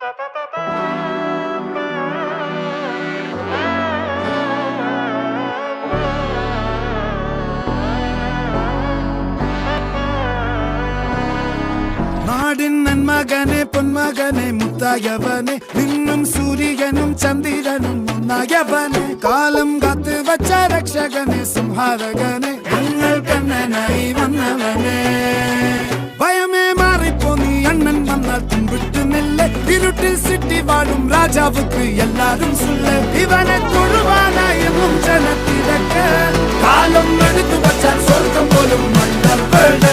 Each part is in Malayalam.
നാടിൻ നന്മകനെ പൊന്മകനെ മുത്തായവനെ നിന്നും സൂര്യനും ചന്ദ്രനും ഒന്നായവനെ കാലം കാത്ത് വച്ച രക്ഷകനെ സംഹാരകനെ ഞങ്ങൾ കണ്ണനായി വന്നവനെ ഭയമേ മാറിപ്പോ നീ അണ്ണൻ വന്നാൽ തുമ്പിട്ട് നെല്ല് ഇരുട്ടിൽ സിറ്റി വാഴും രാജാവുക്ക് എല്ലാരും സുല്ല് ഇവനെ തൊഴുവാനായെന്നും ജനത്തിരക്ക് കാലം എടുത്തു വച്ചാൽ സ്വർഗം പോലും മണ്ണൽ വീട്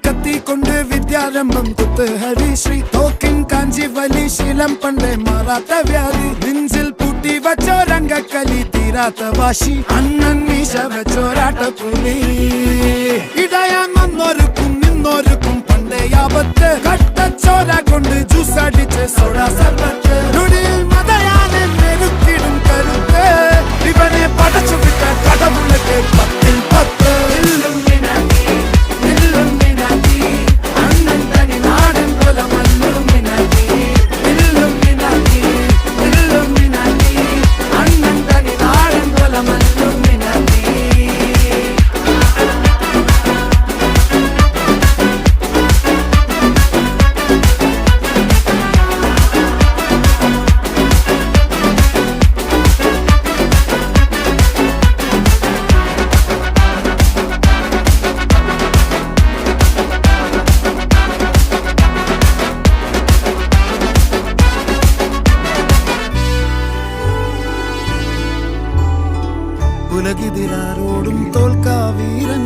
കത്തിക്കൊണ്ട് വിദ്യാരംഭം കുത്ത് ഹരിശ്രീ തോക്കിൻ കാഞ്ചി വലി ശീലം പണ്ടേ മാറാത്ത വ്യാധി നെഞ്ചിൽ പൂട്ടി വച്ചോരംഗക്കലി തീരാത്ത വാശി അണ്ണൻ മീശ വെച്ചോരാട്ടപ്പുലി ഇടയാൻ വന്നോർക്കും നിന്നോർക്കും പണ്ടേ ആപത്ത് കട്ടച്ചോര കൊണ്ട് ജ്യൂസ് അടിച്ച് സോഡ സർബത്ത് നൊടിയിൽ മതയാനെ മെരുക്കിടും കരുത്ത് ഇവനെ പടച്ചു വിട്ട കടവുള്ളക്ക് 10-10 ഉലകിതിരാരോടും തോൽക്കാ വീരൻ